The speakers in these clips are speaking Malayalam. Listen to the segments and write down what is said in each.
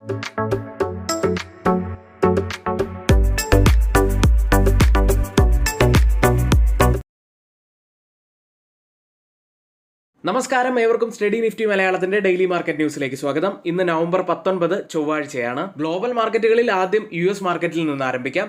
നമസ്കാരം, ഏവർക്കും സ്റ്റഡി നിഫ്റ്റി മലയാളത്തിന്റെ ഡെയിലി മാർക്കറ്റ് ന്യൂസിലേക്ക് സ്വാഗതം. ഇന്ന് നവംബർ 19 ചൊവ്വാഴ്ചയാണ്. ഗ്ലോബൽ മാർക്കറ്റുകളിൽ ആദ്യം US മാർക്കറ്റിൽ നിന്ന് ആരംഭിക്കാം.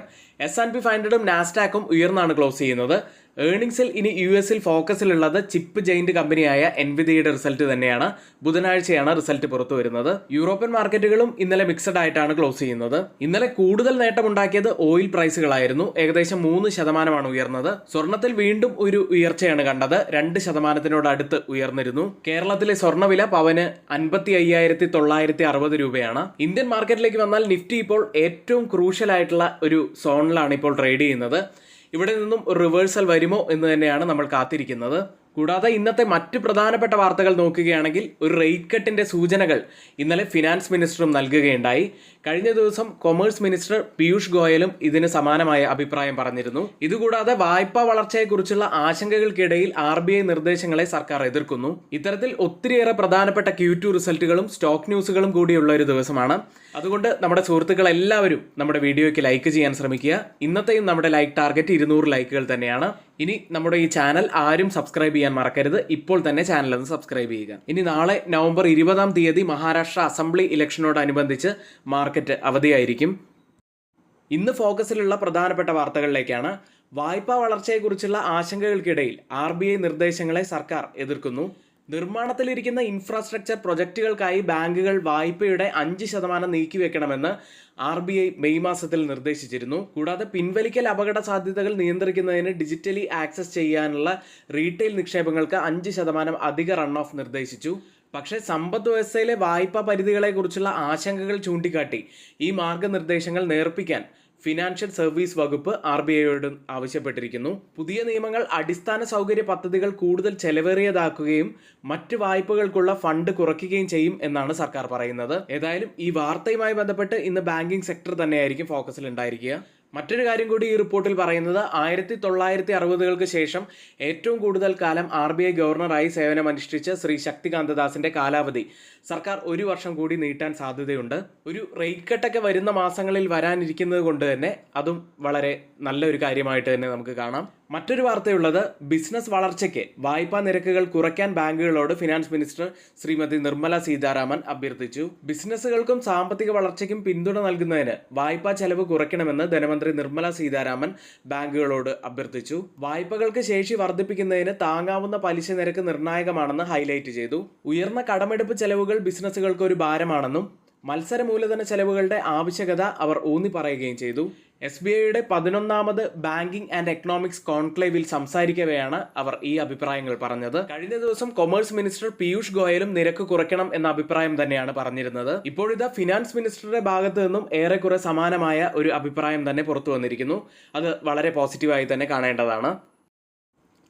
S&P 500ഉം നാസ്ഡാക്കും ഉയർന്നാണ് ക്ലോസ് ചെയ്യുന്നത്. ഏർണിംഗ്സിൽ ഇനി US ഫോക്കസിലുള്ളത് ചിപ്പ് ജെയിന്റ് കമ്പനിയായ എൻവിഡിയയുടെ റിസൾട്ട് തന്നെയാണ്. ബുധനാഴ്ചയാണ് റിസൾട്ട് പുറത്തു വരുന്നത്. യൂറോപ്യൻ മാർക്കറ്റുകളും ഇന്നലെ മിക്സഡ് ആയിട്ടാണ് ക്ലോസ് ചെയ്യുന്നത്. ഇന്നലെ കൂടുതൽ നേട്ടമുണ്ടാക്കിയത് ഓയിൽ പ്രൈസുകളായിരുന്നു. ഏകദേശം 3% ഉയർന്നത്. സ്വർണത്തിൽ വീണ്ടും ഒരു ഉയർച്ചയാണ് കണ്ടത്. 2% അടുത്ത് ഉയർന്നിരുന്നു. കേരളത്തിലെ സ്വർണ്ണവില പവന് 55,960 രൂപയാണ്. ഇന്ത്യൻ മാർക്കറ്റിലേക്ക് വന്നാൽ നിഫ്റ്റി ഇപ്പോൾ ഏറ്റവും ക്രൂഷ്യൽ ആയിട്ടുള്ള ഒരു സോണിലാണ് ഇപ്പോൾ ട്രേഡ് ചെയ്യുന്നത്. ഇവിടെ നിന്നും ഒരു റിവേഴ്സൽ വരുമോ എന്ന് തന്നെയാണ് നമ്മൾ കാത്തിരിക്കുന്നത്. കൂടാതെ ഇന്നത്തെ മറ്റ് പ്രധാനപ്പെട്ട വാർത്തകൾ നോക്കുകയാണെങ്കിൽ ഒരു റേറ്റ് കട്ടിന്റെ സൂചനകൾ ഇന്നലെ ഫിനാൻസ് മിനിസ്റ്ററും നൽകുകയുണ്ടായി. കഴിഞ്ഞ ദിവസം കൊമേഴ്സ് മിനിസ്റ്റർ പീയൂഷ് ഗോയലും ഇതിന് സമാനമായ അഭിപ്രായം പറഞ്ഞിരുന്നു. ഇതുകൂടാതെ വായ്പാ വളർച്ചയെക്കുറിച്ചുള്ള ആശങ്കകൾക്കിടയിൽ RBI നിർദ്ദേശങ്ങളെ സർക്കാർ എതിർക്കുന്നു. ഇത്തരത്തിൽ ഒത്തിരിയേറെ പ്രധാനപ്പെട്ട Q2 റിസൾട്ടുകളും സ്റ്റോക്ക് ന്യൂസുകളും കൂടിയുള്ള ഒരു ദിവസമാണ്. അതുകൊണ്ട് നമ്മുടെ സുഹൃത്തുക്കൾ എല്ലാവരും നമ്മുടെ വീഡിയോയ്ക്ക് ലൈക്ക് ചെയ്യാൻ ശ്രമിക്കുക. ഇന്നത്തെയും നമ്മുടെ ലൈക്ക് ടാർഗറ്റ് 200 ലൈക്കുകൾ തന്നെയാണ്. ഇനി നമ്മുടെ ഈ ചാനൽ ആരും സബ്സ്ക്രൈബ് ചെയ്യാൻ മറക്കരുത്. ഇപ്പോൾ തന്നെ ചാനൽ ഒന്ന് സബ്സ്ക്രൈബ് ചെയ്യുക. ഇനി നാളെ നവംബർ 20 മഹാരാഷ്ട്ര അസംബ്ലി ഇലക്ഷനോടനുബന്ധിച്ച് മാർക്കറ്റ് അവധിയായിരിക്കും. ഇന്ന് ഫോക്കസിലുള്ള പ്രധാനപ്പെട്ട വാർത്തകളിലേക്കാണ്. വായ്പാ വളർച്ചയെക്കുറിച്ചുള്ള ആശങ്കകൾക്കിടയിൽ RBI നിർദ്ദേശങ്ങളെ സർക്കാർ എതിർക്കുന്നു. നിർമ്മാണത്തിലിരിക്കുന്ന ഇൻഫ്രാസ്ട്രക്ചർ പ്രൊജക്റ്റുകൾക്കായി ബാങ്കുകൾ വായ്പയുടെ 5% നീക്കിവെക്കണമെന്ന് RBI മെയ് മാസത്തിൽ നിർദ്ദേശിച്ചിരുന്നു. കൂടാതെ പിൻവലിക്കൽ അപകട സാധ്യതകൾ നിയന്ത്രിക്കുന്നതിന് ഡിജിറ്റലി ആക്സസ് ചെയ്യാനുള്ള റീറ്റെയിൽ നിക്ഷേപങ്ങൾക്ക് 5% അധിക റൺ ഓഫ് നിർദ്ദേശിച്ചു. പക്ഷേ സമ്പദ് വ്യവസ്ഥയിലെ വായ്പാ പരിധികളെക്കുറിച്ചുള്ള ആശങ്കകൾ ചൂണ്ടിക്കാട്ടി ഈ മാർഗനിർദ്ദേശങ്ങൾ നേർപ്പിക്കാൻ ഫിനാൻഷ്യൽ സർവീസ് വകുപ്പ് RBIയോട് ആവശ്യപ്പെട്ടിരിക്കുന്നു. പുതിയ നിയമങ്ങൾ അടിസ്ഥാന സൗകര്യ പദ്ധതികൾ കൂടുതൽ ചെലവേറിയതാക്കുകയും മറ്റ് വായ്പകൾക്കുള്ള ഫണ്ട് കുറയ്ക്കുകയും ചെയ്യും എന്നാണ് സർക്കാർ പറയുന്നത്. ഏതായാലും ഈ വാർത്തയുമായി ബന്ധപ്പെട്ട് ഇന്ന് ബാങ്കിംഗ് സെക്ടർ തന്നെയായിരിക്കും ഫോക്കസിൽ ഉണ്ടായിരിക്കുക. മറ്റൊരു കാര്യം കൂടി ഈ റിപ്പോർട്ടിൽ പറയുന്നത് 1960-കൾക്ക് ശേഷം ഏറ്റവും കൂടുതൽ കാലം RBI ഗവർണറായി സേവനമനുഷ്ഠിച്ച ശ്രീ ശക്തികാന്ത ദാസിന്റെ കാലാവധി സർക്കാർ 1 വർഷം കൂടി നീട്ടാൻ സാധ്യതയുണ്ട്. ഒരു റേറ്റ് കട്ടൊക്കെ വരുന്ന മാസങ്ങളിൽ വരാനിരിക്കുന്നത് കൊണ്ട് തന്നെ അതും വളരെ നല്ലൊരു കാര്യമായിട്ട് തന്നെ നമുക്ക് കാണാം. മറ്റൊരു വാർത്തയുള്ളത് ബിസിനസ് വളർച്ചയ്ക്ക് വായ്പാ നിരക്കുകൾ കുറയ്ക്കാൻ ബാങ്കുകളോട് ഫിനാൻസ് മിനിസ്റ്റർ ശ്രീമതി നിർമ്മല സീതാരാമൻ അഭ്യർത്ഥിച്ചു. ബിസിനസ്സുകൾക്കും സാമ്പത്തിക വളർച്ചയ്ക്കും പിന്തുണ നൽകുന്നതിന് വായ്പാ ചെലവ് കുറയ്ക്കണമെന്ന് ധനമന്ത്രി നിർമ്മല സീതാരാമൻ ബാങ്കുകളോട് അഭ്യർത്ഥിച്ചു. വായ്പകൾക്ക് ശേഷി വർദ്ധിപ്പിക്കുന്നതിന് താങ്ങാവുന്ന പലിശ നിരക്ക് നിർണായകമാണെന്ന് ഹൈലൈറ്റ് ചെയ്തു. ഉയർന്ന കടമെടുപ്പ് ചെലവുകൾ ബിസിനസ്സുകൾക്ക് ഒരു ഭാരമാണെന്നും മത്സര മൂലധന ചെലവുകളുടെ ആവശ്യകത അവർ ഊന്നി പറയുകയും ചെയ്തു. SBIയുടെ 11ാമത് ബാങ്കിംഗ് ആൻഡ് എക്കണോമിക്സ് കോൺക്ലേവിൽ സംസാരിക്കവെയാണ് അവർ ഈ അഭിപ്രായങ്ങൾ പറഞ്ഞത്. കഴിഞ്ഞ ദിവസം കൊമേഴ്സ് മിനിസ്റ്റർ പീയൂഷ് ഗോയലും നിരക്ക് കുറയ്ക്കണം എന്ന അഭിപ്രായം തന്നെയാണ് പറഞ്ഞിരുന്നത്. ഇപ്പോഴിതാ ഫിനാൻസ് മിനിസ്റ്ററുടെ ഭാഗത്തു നിന്നും ഏറെക്കുറെ സമാനമായ ഒരു അഭിപ്രായം തന്നെ പുറത്തു വന്നിരിക്കുന്നു. അത് വളരെ പോസിറ്റീവായി തന്നെ കാണേണ്ടതാണ്.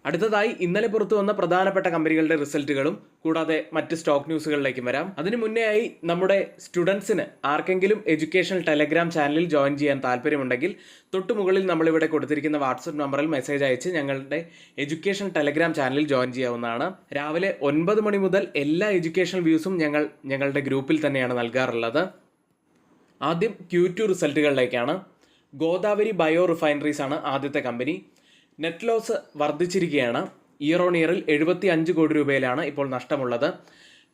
അടുത്തതായി ഇന്നലെ പുറത്തു വന്ന പ്രധാനപ്പെട്ട കമ്പനികളുടെ റിസൾട്ടുകളും കൂടാതെ മറ്റ് സ്റ്റോക്ക് ന്യൂസുകളിലേക്കും വരാം. അതിനു മുന്നേയായി നമ്മുടെ സ്റ്റുഡൻസിന് ആർക്കെങ്കിലും എഡ്യൂക്കേഷണൽ ടെലഗ്രാം ചാനലിൽ ജോയിൻ ചെയ്യാൻ താല്പര്യമുണ്ടെങ്കിൽ തൊട്ടുമുകളിൽ നമ്മളിവിടെ കൊടുത്തിരിക്കുന്ന വാട്സപ്പ് നമ്പറിൽ മെസ്സേജ് അയച്ച് ഞങ്ങളുടെ എഡ്യൂക്കേഷണൽ ടെലഗ്രാം ചാനലിൽ ജോയിൻ ചെയ്യാവുന്നതാണ്. രാവിലെ 9 മണി മുതൽ എല്ലാ എഡ്യൂക്കേഷണൽ വ്യൂസും ഞങ്ങളുടെ ഗ്രൂപ്പിൽ തന്നെയാണ് നൽകാറുള്ളത്. ആദ്യം Q2 റിസൾട്ടുകളിലേക്കാണ്. ഗോദാവരി ബയോ റിഫൈനറീസ് ആണ് ആദ്യത്തെ കമ്പനി. നെറ്റ് ലോസ് വർദ്ധിച്ചിരിക്കുകയാണ്. ഇയർ ഓൺ ഇയറിൽ 75 കോടി രൂപയിലാണ് ഇപ്പോൾ നഷ്ടമുള്ളത്.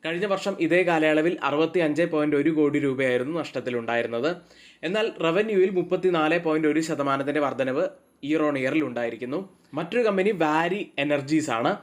കഴിഞ്ഞ വർഷം ഇതേ കാലയളവിൽ 65.1 കോടി രൂപയായിരുന്നു നഷ്ടത്തിലുണ്ടായിരുന്നത്. എന്നാൽ റവന്യൂവിൽ 34.1% വർധനവ് ഇയർ ഓൺ ഇയറിൽ ഉണ്ടായിരിക്കുന്നു. മറ്റൊരു കമ്പനി വാരി എനർജീസ് ആണ്.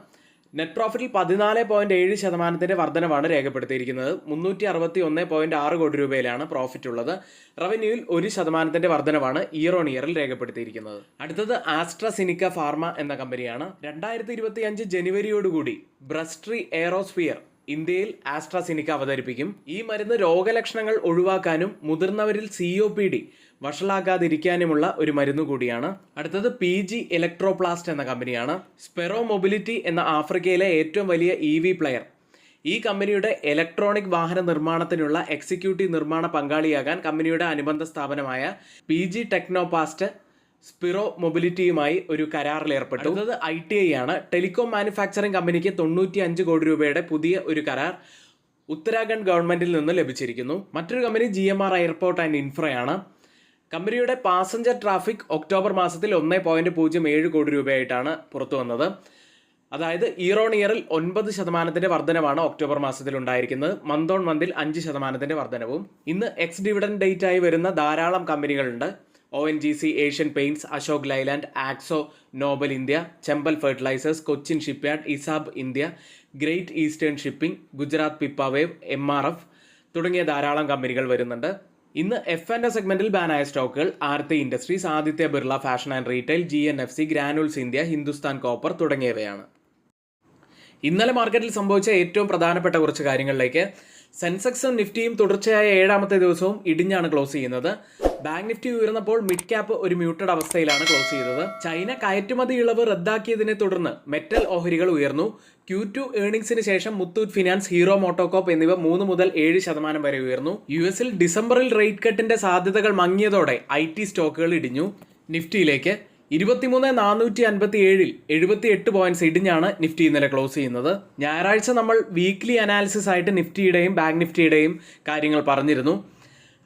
നെറ്റ് പ്രോഫിറ്റിൽ 14.7% വർധനവാണ് രേഖപ്പെടുത്തിയിരിക്കുന്നത്. 361.6 കോടി രൂപയിലാണ് പ്രോഫിറ്റ് ഉള്ളത്. റവന്യൂവിൽ 1% വർധനവാണ് ഇയർ ഓൺ ഇയറിൽ രേഖപ്പെടുത്തിയിരിക്കുന്നത്. അടുത്തത് ആസ്ട്രസിനിക്ക ഫാർമ എന്ന കമ്പനിയാണ്. 2025 ജനുവരിയോടുകൂടി ബ്രസ്ട്രി എയറോസ്ഫിയർ ഇന്ത്യയിൽ ആസ്ട്രസിനിക്ക അവതരിപ്പിക്കും. ഈ മരുന്ന് രോഗലക്ഷണങ്ങൾ ഒഴിവാക്കാനും മുതിർന്നവരിൽ COPD വഷളാക്കാതിരിക്കാനുമുള്ള ഒരു മരുന്ന് കൂടിയാണ്. അടുത്തത് PG ഇലക്ട്രോപ്ലാസ്റ്റ് എന്ന കമ്പനിയാണ്. സ്പെറോ മൊബിലിറ്റി എന്ന ആഫ്രിക്കയിലെ ഏറ്റവും വലിയ EV പ്ലെയർ ഈ കമ്പനിയുടെ ഇലക്ട്രോണിക് വാഹന നിർമ്മാണത്തിനുള്ള എക്സിക്യൂട്ടീവ് നിർമ്മാണ പങ്കാളിയാകാൻ കമ്പനിയുടെ അനുബന്ധ സ്ഥാപനമായ PG ടെക്നോപാസ്റ്റ് സ്പിറോ മൊബിലിറ്റിയുമായി ഒരു കരാറിൽ ഏർപ്പെട്ടു. അടുത്തത് ITI ആണ്. ടെലികോം മാനുഫാക്ചറിംഗ് കമ്പനിക്ക് 95 കോടി രൂപയുടെ പുതിയ ഒരു കരാർ ഉത്തരാഖണ്ഡ് ഗവൺമെന്റിൽ നിന്ന് ലഭിച്ചിരിക്കുന്നു. മറ്റൊരു കമ്പനി GMR എയർപോർട്ട് ആൻഡ് ഇൻഫ്രയാണ്. കമ്പനിയുടെ പാസഞ്ചർ ട്രാഫിക് ഒക്ടോബർ മാസത്തിൽ 1.07 കോടി രൂപയായിട്ടാണ് പുറത്തു വന്നത്. അതായത് ഇയർ ഓൺ ഇയറിൽ 9% വർധനവാണ് ഒക്ടോബർ മാസത്തിൽ ഉണ്ടായിരിക്കുന്നത്. മന്ത് ഓൺ മന്തിൽ 5% വർധനവും. ഇന്ന് എക്സ് ഡിവിഡൻഡ് ഡേറ്റ് ആയി വരുന്ന ധാരാളം കമ്പനികളുണ്ട്. ONGC, Asian Paints, Ashok Leyland, Akzo Nobel India, Chambal fertilisers, Cochin shipyard, Esab India, Great Eastern Shipping, Gujarat Pipavav, MRF തുടങ്ങിയ ധാരാളം കമ്പനികൾ വരുന്നുണ്ട്. ഇന്ന് F&O സെഗ്മെന്റിൽ ബാനായ സ്റ്റോക്കുകൾ ആർത്തി industries, Aditya Birla fashion and retail, GNFC, granules India, Hindustan copper തുടങ്ങിയവയാണ്. ഇന്നലെ മാർക്കറ്റിൽ സംഭവിച്ച ഏറ്റവും പ്രധാനപ്പെട്ട കുറച്ച് കാര്യങ്ങളിലേക്ക്. സെൻസെക്സും നിഫ്റ്റിയും തുടർച്ചയായ 7ാമത്തെ ദിവസവും ഇടിഞ്ഞാണ് ക്ലോസ് ചെയ്യുന്നത്. ബാങ്ക് നിഫ്റ്റി ഉയർന്നപ്പോൾ മിഡ് ക്യാപ്പ് ഒരു മ്യൂട്ടഡ് അവസ്ഥയിലാണ് ക്ലോസ് ചെയ്തത്. ചൈന കയറ്റുമതി ഇളവ് റദ്ദാക്കിയതിനെ തുടർന്ന് മെറ്റൽ ഓഹരികൾ ഉയർന്നു. Q2 ഏർണിംഗ്സിന് ശേഷം മുത്തൂറ്റ് ഫിനാൻസ്, ഹീറോ മോട്ടോകോപ്പ് എന്നിവ 3 മുതൽ 7% വരെ ഉയർന്നു. US ഡിസംബറിൽ റേറ്റ് കട്ടിന്റെ സാധ്യതകൾ മങ്ങിയതോടെ IT സ്റ്റോക്കുകൾ ഇടിഞ്ഞു. നിഫ്റ്റിയിലേക്ക് 23,457 78 പോയിന്റ്സ് ഇടിഞ്ഞാണ് നിഫ്റ്റി ഇന്നലെ ക്ലോസ് ചെയ്യുന്നത്. ഞായറാഴ്ച നമ്മൾ വീക്ക്ലി അനാലിസിസ് ആയിട്ട് നിഫ്റ്റിയുടെയും ബാങ്ക് നിഫ്റ്റിയുടെയും കാര്യങ്ങൾ പറഞ്ഞിരുന്നു.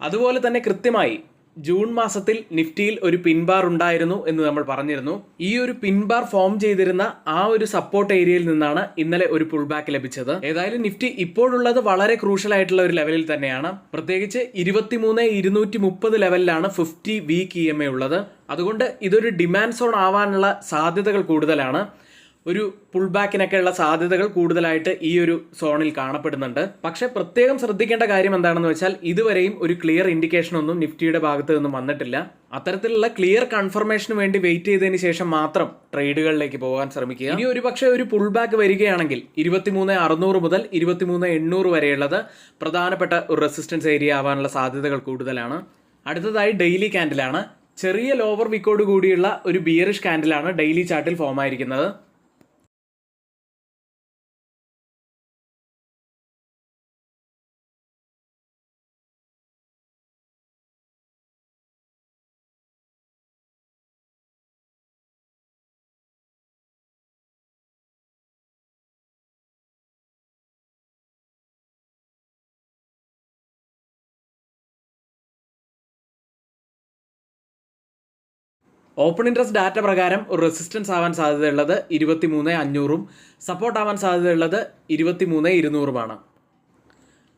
അതുപോലെ തന്നെ കൃത്യമായി ജൂൺ മാസത്തിൽ നിഫ്റ്റിയിൽ ഒരു പിൻബാർ ഉണ്ടായിരുന്നു എന്ന് നമ്മൾ പറഞ്ഞിരുന്നു. ഈ ഒരു പിൻബാർ ഫോം ചെയ്തിരുന്ന ആ ഒരു സപ്പോർട്ട് ഏരിയയിൽ നിന്നാണ് ഇന്നലെ ഒരു പുൾ ബാക്ക് ലഭിച്ചത്. ഏതായാലും നിഫ്റ്റി ഇപ്പോഴുള്ളത് വളരെ ക്രൂഷ്യൽ ആയിട്ടുള്ള ഒരു ലെവലിൽ തന്നെയാണ്. പ്രത്യേകിച്ച് 23,230 ലെവലിലാണ് 50 വീക്ക് EMA ഉള്ളത്. അതുകൊണ്ട് ഇതൊരു ഡിമാൻഡ് സോൺ ആവാനുള്ള സാധ്യതകൾ കൂടുതലാണ്. ഒരു പുൾ ബാക്കിനൊക്കെയുള്ള സാധ്യതകൾ കൂടുതലായിട്ട് ഈ ഒരു സോണിൽ കാണപ്പെടുന്നുണ്ട്. പക്ഷേ പ്രത്യേകം ശ്രദ്ധിക്കേണ്ട കാര്യം എന്താണെന്ന് വെച്ചാൽ ഇതുവരെയും ഒരു ക്ലിയർ ഇൻഡിക്കേഷൻ ഒന്നും നിഫ്റ്റിയുടെ ഭാഗത്ത് നിന്നും വന്നിട്ടില്ല. അത്തരത്തിലുള്ള ക്ലിയർ കൺഫർമേഷന് വേണ്ടി വെയിറ്റ് ചെയ്തതിന് ശേഷം മാത്രം ട്രേഡുകളിലേക്ക് പോകാൻ ശ്രമിക്കുക. ഇനി ഒരുപക്ഷെ ഒരു പുൾ ബാക്ക് വരികയാണെങ്കിൽ 23,600 മുതൽ 23,800 വരെയുള്ളത് പ്രധാനപ്പെട്ട ഒരു റെസിസ്റ്റൻസ് ഏരിയ ആവാനുള്ള സാധ്യതകൾ കൂടുതലാണ്. അടുത്തതായി ഡെയിലി ക്യാൻഡിലാണ്. ചെറിയ ലോവർ വിക്കോട് കൂടിയുള്ള ഒരു ബിയറിഷ് ക്യാൻഡിലാണ് ഡെയിലി ചാർട്ടിൽ ഫോം ആയിരിക്കുന്നത്. ഓപ്പൺ ഇൻട്രസ്റ്റ് ഡാറ്റ പ്രകാരം ഒരു റെസിസ്റ്റൻസ് ആവാൻ സാധ്യതയുള്ളത് 23,500ഉം സപ്പോർട്ട് ആവാൻ സാധ്യതയുള്ളത് 23,200ഉമാണ്.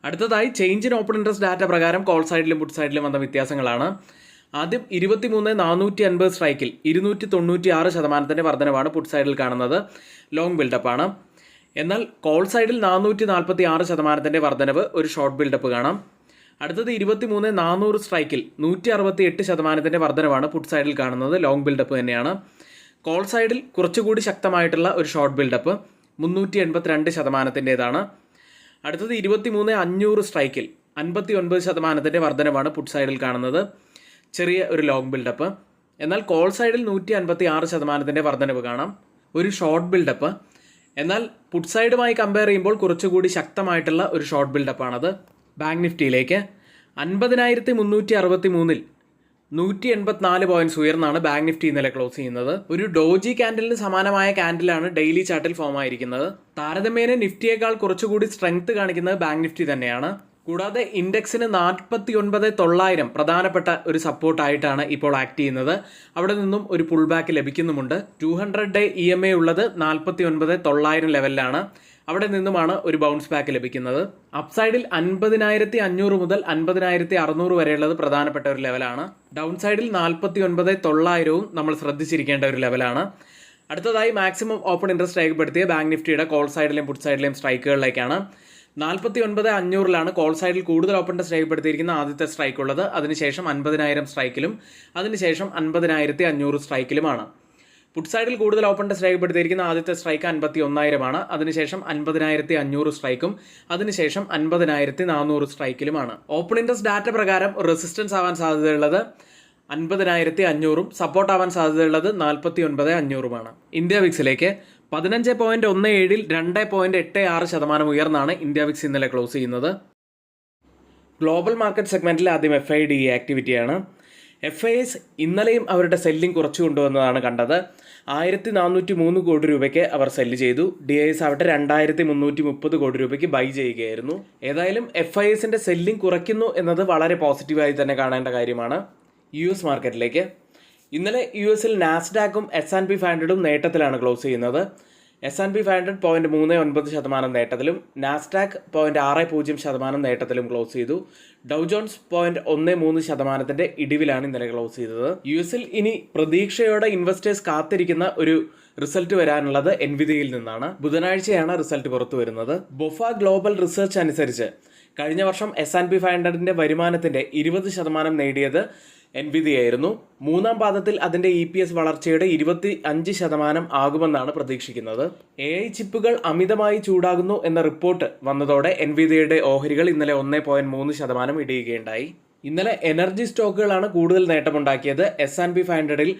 അടുത്തതായി change in open interest data പ്രകാരം കോൾ സൈഡിലും പുട്ട് സൈഡിലും വന്ന വ്യത്യാസങ്ങളാണ്. ആദ്യം 23,450 സ്ട്രൈക്കിൽ 296% വർധനവാണ് പുട്ട് സൈഡിൽ കാണുന്നത്. ലോങ് ബിൽഡപ്പാണ്. എന്നാൽ കോൾ സൈഡിൽ 446% വർധനവ്, ഒരു ഷോർട്ട് ബിൽഡപ്പ് കാണാം. അടുത്തത് 23,400 സ്ട്രൈക്കിൽ 168% വർധനവാണ് പുട്ട് സൈഡിൽ കാണുന്നത്. ലോങ് ബിൽഡപ്പ് തന്നെയാണ്. കോൾ സൈഡിൽ കുറച്ചുകൂടി ശക്തമായിട്ടുള്ള ഒരു ഷോർട്ട് ബിൽഡപ്പ് 382%. അടുത്തത് 23,500 സ്ട്രൈക്കിൽ 59% വർധനവാണ് പുട്ട് സൈഡിൽ കാണുന്നത്. ചെറിയ ഒരു ലോങ് ബിൽഡപ്പ്. എന്നാൽ കോൾ സൈഡിൽ 156% വർധനവ് കാണാം, ഒരു ഷോർട്ട് ബിൽഡപ്പ്. എന്നാൽ പുട്ട് സൈഡുമായി കമ്പയർ ചെയ്യുമ്പോൾ കുറച്ചുകൂടി ശക്തമായിട്ടുള്ള ഒരു ഷോർട്ട് ബിൽഡപ്പാണത്. ബാങ്ക് നിഫ്റ്റിയിലേക്ക് 50,363-ൽ 184 പോയിന്റ്സ് ഉയർന്നാണ് ബാങ്ക് നിഫ്റ്റി ഇന്നലെ ക്ലോസ് ചെയ്യുന്നത്. ഒരു ഡോജി ക്യാൻഡലിന് സമാനമായ ക്യാൻഡിലാണ് ഡെയിലി ചാർട്ടിൽ ഫോം ആയിരിക്കുന്നത്. താരതമ്യേന നിഫ്റ്റിയേക്കാൾ കുറച്ചുകൂടി സ്ട്രെങ്ത് കാണിക്കുന്നത് ബാങ്ക് നിഫ്റ്റി തന്നെയാണ്. കൂടാതെ ഇൻഡെക്സിന് 49,900 പ്രധാനപ്പെട്ട ഒരു സപ്പോർട്ടായിട്ടാണ് ഇപ്പോൾ ആക്ട് ചെയ്യുന്നത്. അവിടെ നിന്നും ഒരു പുൾ ബാക്ക് ലഭിക്കുന്നുമുണ്ട്. 200 ഡേ EMA ഉള്ളത് 49,900 ലെവലിലാണ്. അവിടെ നിന്നുമാണ് ഒരു ബൗൺസ് ബാക്ക് ലഭിക്കുന്നത്. അപ്സൈഡിൽ 50,500 മുതൽ 50,600 വരെയുള്ളത് പ്രധാനപ്പെട്ട ഒരു ലെവലാണ്. ഡൗൺ സൈഡിൽ 49,900ഉം നമ്മൾ ശ്രദ്ധിച്ചിരിക്കേണ്ട ഒരു ലെവലാണ്. അടുത്തതായി മാക്സിമം ഓപ്പൺ ഇൻട്രസ്റ്റ് രേഖപ്പെടുത്തിയ ബാങ്ക് നിഫ്റ്റിയുടെ കോൾ സൈഡിലെയും പുട്ട് സൈഡിലെയും സ്ട്രൈക്കുകളിലേക്കാണ്. 49,500ലാണ് കോൾ സൈഡിൽ കൂടുതൽ ഓപ്പൺ ഇൻട്രസ്റ്റ് രേഖപ്പെടുത്തിയിരിക്കുന്ന ആദ്യത്തെ സ്ട്രൈക്ക് ഉള്ളത്. അതിനുശേഷം 50,000 സ്ട്രൈക്കിലും അതിനുശേഷം 50,500 സ്ട്രൈക്കിലുമാണ്. പുട്ട് സൈഡിൽ കൂടുതൽ ഓപ്പൺ ഇൻട്രസ്റ്റ് രേഖപ്പെടുത്തിയിരിക്കുന്ന ആദ്യത്തെ സ്ട്രൈക്ക് 51,000ആണ്. അതിനുശേഷം 50,500 സ്ട്രൈക്കും അതിനുശേഷം 50,400 സ്ട്രൈക്കിലുമാണ്. ഓപ്പൺ ഇൻട്രസ്റ്റ് ഡാറ്റ പ്രകാരം റെസിസ്റ്റൻസ് ആവാൻ സാധ്യതയുള്ളത് 50,500ഉം സപ്പോർട്ട് ആവാൻ സാധ്യതയുള്ളത് 49,500ഉമാണ്. ഇന്ത്യ വിക്സിലേക്ക് 15.17-ൽ 2.86% ഉയർന്നാണ് ഇന്ത്യ വിക്സ് ഇന്നലെ ക്ലോസ് ചെയ്യുന്നത്. ഗ്ലോബൽ മാർക്കറ്റ് സെഗ്മെന്റിൽ ആദ്യം FIDE ആക്ടിവിറ്റിയാണ്. FIS ഇന്നലെയും അവരുടെ സെല്ലിംഗ് കുറച്ചു കൊണ്ടുവന്നതാണ് കണ്ടത്. 1403 കോടി രൂപയ്ക്ക് അവർ സെല്ല് ചെയ്തു. DIS ആവട്ടെ 2330 കോടി രൂപയ്ക്ക് ബൈ ചെയ്യുകയായിരുന്നു. ഏതായാലും FISന്റെ സെല്ലിംഗ് കുറയ്ക്കുന്നു എന്നത് വളരെ പോസിറ്റീവായി തന്നെ കാണേണ്ട കാര്യമാണ്. US മാർക്കറ്റിലേക്ക് ഇന്നലെ US നാസ്ഡാക്കും S&P 500 നേട്ടത്തിലാണ് ക്ലോസ് ചെയ്യുന്നത്. S&P 500 0.39% നേട്ടത്തിലും നാസ്ഡാക്ക് 0.60% നേട്ടത്തിലും ക്ലോസ് ചെയ്തു. ഡൗ ജോൺസ് 0.13% ഇടിവിലാണ് ഇന്നലെ ക്ലോസ് ചെയ്തത്. US ഇനി പ്രതീക്ഷയോടെ ഇൻവെസ്റ്റേഴ്സ് കാത്തിരിക്കുന്ന ഒരു റിസൾട്ട് വരാനുള്ളത് എൻവിഡിയയിൽ നിന്നാണ്. ബുധനാഴ്ചയാണ് റിസൾട്ട് പുറത്തു വരുന്നത്. ബൊഫ ഗ്ലോബൽ റിസർച്ച് അനുസരിച്ച് കഴിഞ്ഞ വർഷം S&P 500ന്റെ വരുമാനത്തിന്റെ 20% നേടിയത് എൻവിഡിയ ആയിരുന്നു. മൂന്നാം പാദത്തിൽ അതിന്റെ EPS വളർച്ചയുടെ 25% ആകുമെന്നാണ് പ്രതീക്ഷിക്കുന്നത്. AI ചിപ്പുകൾ അമിതമായി ചൂടാകുന്നു എന്ന റിപ്പോർട്ട് വന്നതോടെ എൻവിഡിയയുടെ ഓഹരികൾ ഇന്നലെ 1.3% ഇടിയുകയുണ്ടായി. ഇന്നലെ എനർജി സ്റ്റോക്കുകളാണ് കൂടുതൽ നേട്ടമുണ്ടാക്കിയത്. S&P 500ൽ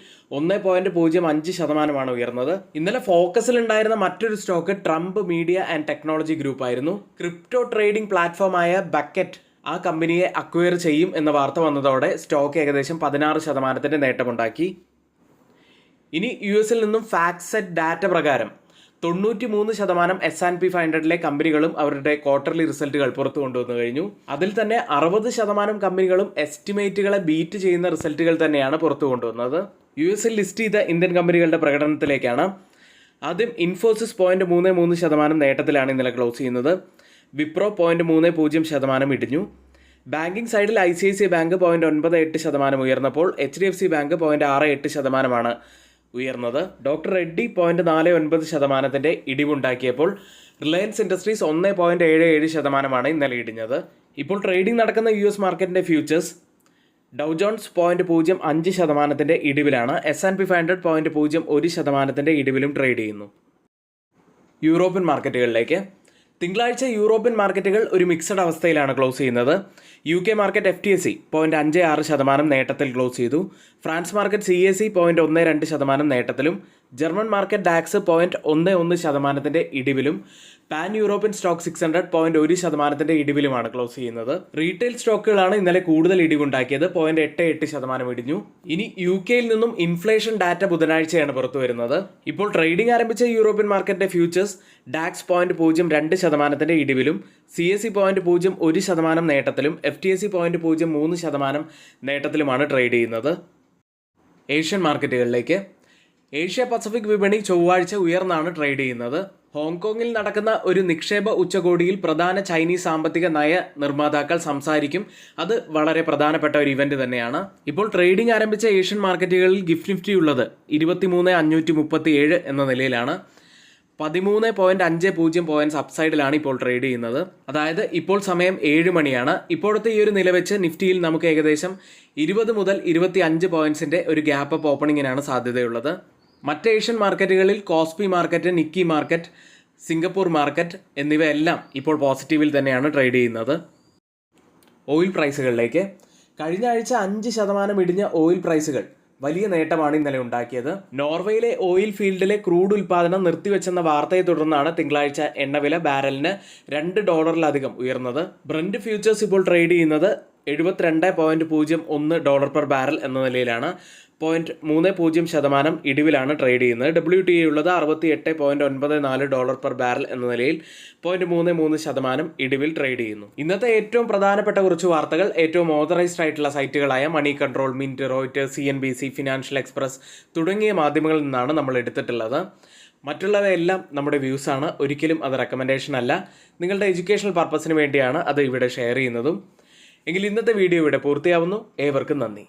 1.05% ഉയർന്നത്. ഇന്നലെ ഫോക്കസിൽ ഉണ്ടായിരുന്ന മറ്റൊരു stock Trump media and technology group ആയിരുന്നു. ക്രിപ്റ്റോ ട്രേഡിംഗ് പ്ലാറ്റ്ഫോമായ ബക്കറ്റ് ആ കമ്പനിയെ അക്വയർ ചെയ്യും എന്ന വാർത്ത വന്നതോടെ സ്റ്റോക്ക് ഏകദേശം 16% നേട്ടമുണ്ടാക്കി. ഇനി US നിന്നും ഫാക്ട്സെറ്റ് ഡാറ്റ പ്രകാരം 93% S&P 500ലെ കമ്പനികളും അവരുടെ ക്വാർട്ടർലി റിസൾട്ടുകൾ പുറത്തു കൊണ്ടുവന്നു കഴിഞ്ഞു. അതിൽ തന്നെ 60% കമ്പനികളും എസ്റ്റിമേറ്റുകളെ ബീറ്റ് ചെയ്യുന്ന റിസൾട്ടുകൾ തന്നെയാണ് പുറത്തു കൊണ്ടുവന്നത്. US ലിസ്റ്റ് ചെയ്ത ഇന്ത്യൻ കമ്പനികളുടെ പ്രകടനത്തിലേക്കാണ്. ആദ്യം ഇൻഫോസിസ് 0.33% നേട്ടത്തിലാണ് ഇന്നലെ ക്ലോസ് ചെയ്യുന്നത്. വിപ്രോ 0.30% ഇടിഞ്ഞു. ബാങ്കിങ് സൈഡിൽ ICICI ബാങ്ക് 0.98% ഉയർന്നപ്പോൾ HDFC ബാങ്ക് 0.68% ഉയർന്നത്. ഡോക്ടർ റെഡ്ഡി 0.49% ഇടിവുണ്ടാക്കിയപ്പോൾ റിലയൻസ് ഇൻഡസ്ട്രീസ് 1.77% ഇന്നലെ ഇടിഞ്ഞത്. ഇപ്പോൾ ട്രേഡിംഗ് നടക്കുന്ന US മാർക്കറ്റിന്റെ ഫ്യൂച്ചേഴ്സ് ഡൗ ജോൺസ് 0.05% ഇടിവിലാണ്. S&P 500 0.01% ഇടിവിലും ട്രേഡ് ചെയ്യുന്നു. യൂറോപ്യൻ മാർക്കറ്റുകളിലേക്ക് തിങ്കളാഴ്ച യൂറോപ്യൻ മാർക്കറ്റുകൾ ഒരു മിക്സഡ് അവസ്ഥയിലാണ് ക്ലോസ് ചെയ്യുന്നത്. UK മാർക്കറ്റ് FTSE 0.56% നേട്ടത്തിൽ ക്ലോസ് ചെയ്തു. ഫ്രാൻസ് മാർക്കറ്റ് CAC 0.12% നേട്ടത്തിലും ജർമ്മൻ മാർക്കറ്റ് ഡാക്സ് 0.11% ഇടിവിലും പാൻ യൂറോപ്യൻ സ്റ്റോക്ക് 600 0.1% ഇടിവിലുമാണ് ക്ലോസ് ചെയ്യുന്നത്. റീറ്റെയിൽ സ്റ്റോക്കുകളാണ് ഇന്നലെ കൂടുതൽ ഇടിവുണ്ടാക്കിയത്. 0.88% ഇടിഞ്ഞു. ഇനി UK നിന്നും ഇൻഫ്ലേഷൻ ഡാറ്റ ബുധനാഴ്ചയാണ് പുറത്തു വരുന്നത്. ഇപ്പോൾ ട്രേഡിംഗ് ആരംഭിച്ച യൂറോപ്യൻ മാർക്കറ്റിന്റെ ഫ്യൂച്ചേഴ്സ് ഡാക്സ് 0.02% ഇടിവിലും CAC 0.01% നേട്ടത്തിലും FTSE 0.03% നേട്ടത്തിലുമാണ് ട്രേഡ് ചെയ്യുന്നത്. ഏഷ്യൻ മാർക്കറ്റുകളിലേക്ക് ഏഷ്യ പസഫിക് വിപണി ചൊവ്വാഴ്ച ഉയർന്നാണ് ട്രേഡ് ചെയ്യുന്നത്. ഹോങ്കോങ്ങിൽ നടക്കുന്ന ഒരു നിക്ഷേപ ഉച്ചകോടിയിൽ പ്രധാന ചൈനീസ് സാമ്പത്തിക നയ നിർമ്മാതാക്കൾ സംസാരിക്കും. അത് വളരെ പ്രധാനപ്പെട്ട ഒരു ഇവന്റ് തന്നെയാണ്. ഇപ്പോൾ ട്രേഡിംഗ് ആരംഭിച്ച ഏഷ്യൻ മാർക്കറ്റുകളിൽ ഗിഫ്റ്റ് നിഫ്റ്റി ഉള്ളത് 23,537 എന്ന നിലയിലാണ്. 13.50 പോയിന്റ്സ് അപ്സൈഡിലാണ് ഇപ്പോൾ ട്രേഡ് ചെയ്യുന്നത്. അതായത് ഇപ്പോൾ സമയം 7 മണിയാണ്. ഇപ്പോഴത്തെ ഈ ഒരു നില വെച്ച് നിഫ്റ്റിയിൽ നമുക്ക് ഏകദേശം 20 മുതൽ 25 പോയിന്റ്സിന്റെ ഒരു ഗ്യാപ്പ് അപ്പ് ഓപ്പണിങ്ങിനാണ് സാധ്യതയുള്ളത്. മറ്റ് ഏഷ്യൻ മാർക്കറ്റുകളിൽ KOSPI market, Nikki market, Singapore market എന്നിവയെല്ലാം ഇപ്പോൾ പോസിറ്റീവിൽ തന്നെയാണ് ട്രേഡ് ചെയ്യുന്നത്. ഓയിൽ പ്രൈസുകളിലേക്ക് കഴിഞ്ഞ ആഴ്ച 5% ഇടിഞ്ഞ ഓയിൽ പ്രൈസുകൾ വലിയ നേട്ടമാണ് ഇന്നലെ ഉണ്ടാക്കിയത്. നോർവേയിലെ ഓയിൽ ഫീൽഡിലെ ക്രൂഡ് ഉൽപ്പാദനം നിർത്തിവെച്ചെന്ന വാർത്തയെ തുടർന്നാണ് തിങ്കളാഴ്ച എണ്ണവില ബാരലിന് $2 ഉയർന്നത്. ബ്രന്റ് ഫ്യൂച്ചേഴ്സ് ഇപ്പോൾ ട്രേഡ് ചെയ്യുന്നത് $72.01 പെർ ബാരൽ എന്ന നിലയിലാണ്. 0.30% ഇടിവിലാണ് ട്രേഡ് ചെയ്യുന്നത്. WTI ഉള്ളത് $68.94 പെർ ബാരൽ എന്ന നിലയിൽ 0.33% ഇടിവിൽ ട്രേഡ് ചെയ്യുന്നു. ഇന്നത്തെ ഏറ്റവും പ്രധാനപ്പെട്ട കുറച്ച് വാർത്തകൾ ഏറ്റവും ഓതറൈസ്ഡ് ആയിട്ടുള്ള സൈറ്റുകളായ Moneycontrol, Mint, Reuters, CNBC, financial express തുടങ്ങിയ മാധ്യമങ്ങളിൽ നിന്നാണ് നമ്മൾ എടുത്തിട്ടുള്ളത്. മറ്റുള്ളവയെല്ലാം നമ്മുടെ വ്യൂസ് ആണ്, ഒരിക്കലും അത് റെക്കമെൻഡേഷൻ അല്ല. നിങ്ങളുടെ എഡ്യൂക്കേഷണൽ പർപ്പസിന് വേണ്ടിയാണ് അത് ഇവിടെ ഷെയർ ചെയ്യുന്നതും. എങ്കിൽ ഇന്നത്തെ വീഡിയോ ഇവിടെ പൂർത്തിയാവുന്നു. ഏവർക്കും നന്ദി.